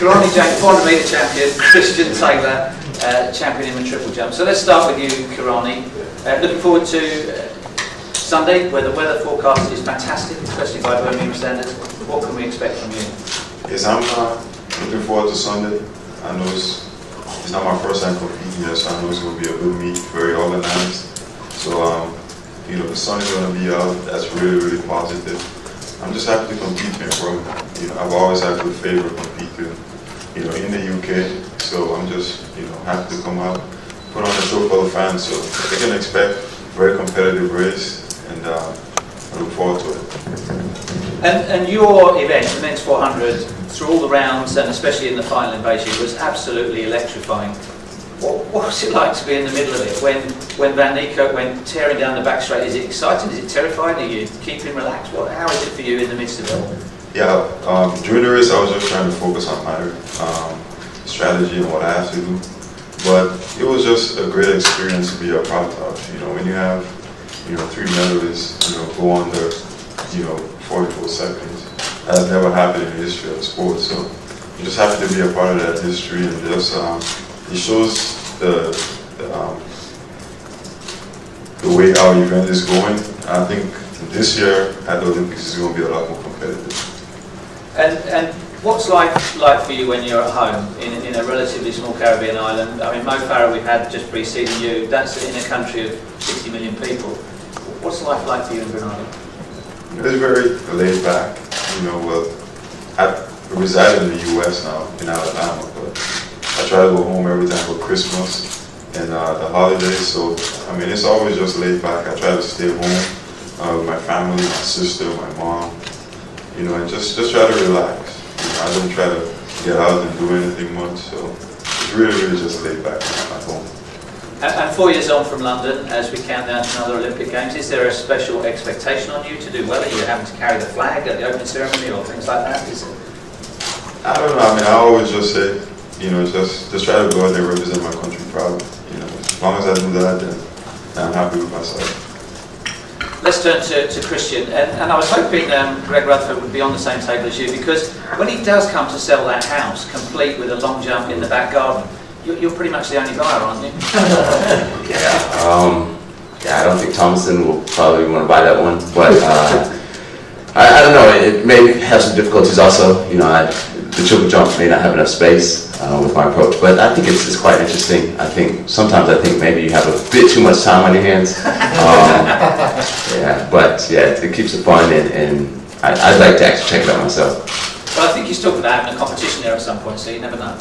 Kirani James, 400 metre champion, Christian Taylor, champion in the triple jump. So let's start with you, Kirani. Looking forward to Sunday, where the weather forecast is fantastic, especially by Birmingham standards. What can we expect from you? Yes, I'm looking forward to Sunday. I know it's not my first time competing here, so I know it's going to be a good meet, very organized. So, the sun is going to be out. That's really, really positive. I'm just happy to compete here, bro. I've always had good favor competing, in the UK. So I'm just, happy to come out, put on a show for the fans. So they can expect a very competitive race, and I look forward to it. And your event, the men's 400, through all the rounds and especially in the final in Beijing, was absolutely electrifying. What was it like to be in the middle of it when Van Niekerk went tearing down the back straight? Is it exciting? Is it terrifying? Are you keeping relaxed? How is it for you in the midst of it all? Yeah, during the race I was just trying to focus on my strategy and what I have to do. But it was just a great experience to be a part of. When you have 3 medalists go under 44 seconds. That has never happened in the history of the sport. So I'm just happy to be a part of that history, and just it shows the way our event is going. I think this year at the Olympics is going to be a lot more competitive. And what's like for you when you're at home in a relatively small Caribbean island? I mean, Mo Farah we've had just preceding you. That's in a country of 60 million people. What's life like for you in Grenada? It's very laid back. I reside in the U.S. now, in Alabama, but I try to go home every time for Christmas and the holidays. So, it's always just laid back. I try to stay home with my family, my sister, my mom, and just try to relax. I don't try to get out and do anything much. So, it's really just laid back at home. And 4 years on from London, as we count down to another Olympic Games, is there a special expectation on you to do well? Are you having to carry the flag at the opening ceremony or things like that? I don't know. I always just say, just try to go out there and represent my country proudly. As long as I do that, then I'm happy with myself. Let's turn to Christian. And I was hoping Greg Rutherford would be on the same table as you, because when he does come to sell that house, complete with a long jump in the back garden, you're pretty much the only buyer, aren't you? I don't think Thomason will probably want to buy that one, but I don't know. It may have some difficulties also. The triple jump may not have enough space with my approach, but I think it's quite interesting. Sometimes maybe you have a bit too much time on your hands. It keeps it fun, and I'd like to actually check it out myself. Well, I think he's talking about having a competition there at some point, so you never know.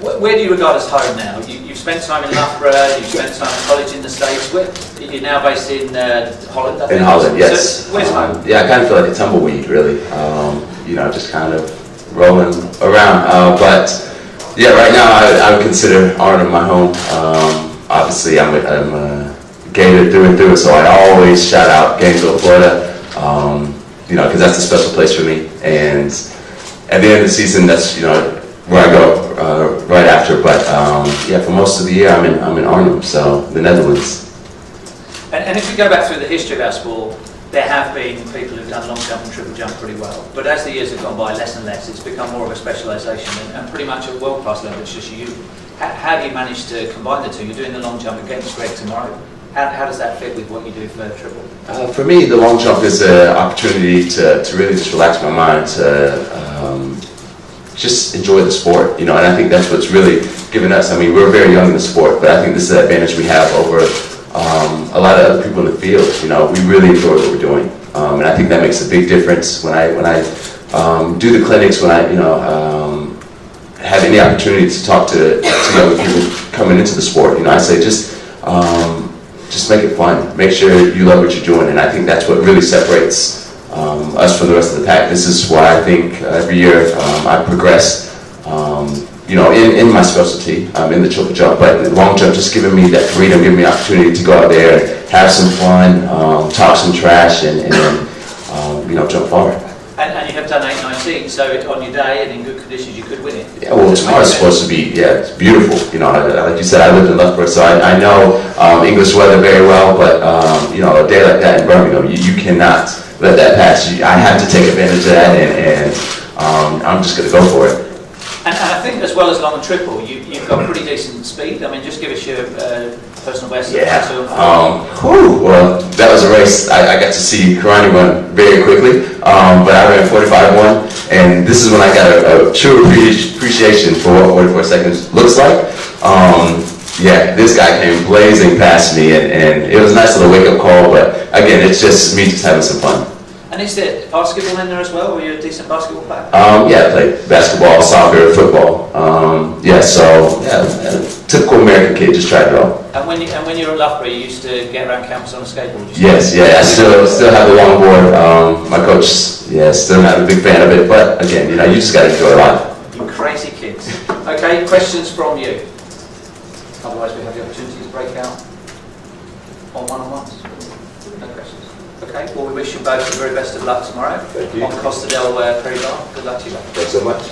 Where do you regard as home now? You've spent time in Loughborough, you've spent time in college in the States. You're now based in Holland, I think? In Holland, yes. So where's home? I kind of feel like a tumbleweed, really. Just kind of rolling around. Right now I would consider Arnhem my home. Obviously, I'm a Gator through and through, so I always shout out Gainesville, Florida, because that's a special place for me. And at the end of the season, that's, where I go right after, but for most of the year I'm in Arnhem, so the Netherlands. And if we go back through the history of our sport, there have been people who've done long jump and triple jump pretty well, but as the years have gone by, less and less, it's become more of a specialisation, and pretty much at world class level it's just you. How do you manage to combine the two? You're doing the long jump against Greg tomorrow. How does that fit with what you do for triple? For me, the long jump is an opportunity to really just relax my mind, to just enjoy the sport, and I think that's what's really given us. We're very young in the sport, but I think this is the advantage we have over a lot of other people in the field. We really enjoy what we're doing, and I think that makes a big difference. When I do the clinics, when I have any opportunity to talk to young people coming into the sport, I say just make it fun. Make sure you love what you're doing, and I think that's what really separates us from the rest of the pack. This is why I think every year I progress, in my specialty, in the triple jump, but the long jump just giving me that freedom, giving me opportunity to go out there and have some fun, talk some trash, and jump far. And you have done 8:19, so on your day and in good conditions you could win it. Yeah, well, tomorrow's supposed to be, it's beautiful. Like you said, I lived in Loughborough, so I know English weather very well, but a day like that in Birmingham, you cannot let that pass. I have to take advantage of that, and I'm just going to go for it. And as well as long and triple, you've got pretty decent speed. I mean, just give us your personal best. Yeah. Well, that was a race I got to see Kirani run very quickly, but I ran 45.1, and this is when I got a true appreciation for what 44 seconds looks like. Yeah, this guy came blazing past me, and it was a nice little wake-up call, but again, it's just me just having some fun. And is there basketball in there as well? Were you a decent basketball player? Yeah, I played basketball, soccer, football. Typical American kid, just tried it all. And when you were at Loughborough, you used to get around campus on a skateboard? Yes, yeah, I still have the longboard. My coach, still not a big fan of it, but again, you just got to enjoy life. You crazy kids. Okay, questions from you. Otherwise, we have the opportunity to break out on one-on-ones. No questions. Okay, well, we wish you both the very best of luck tomorrow. Thank you. On Costa del Perigord. Good luck to you both. Thanks so much.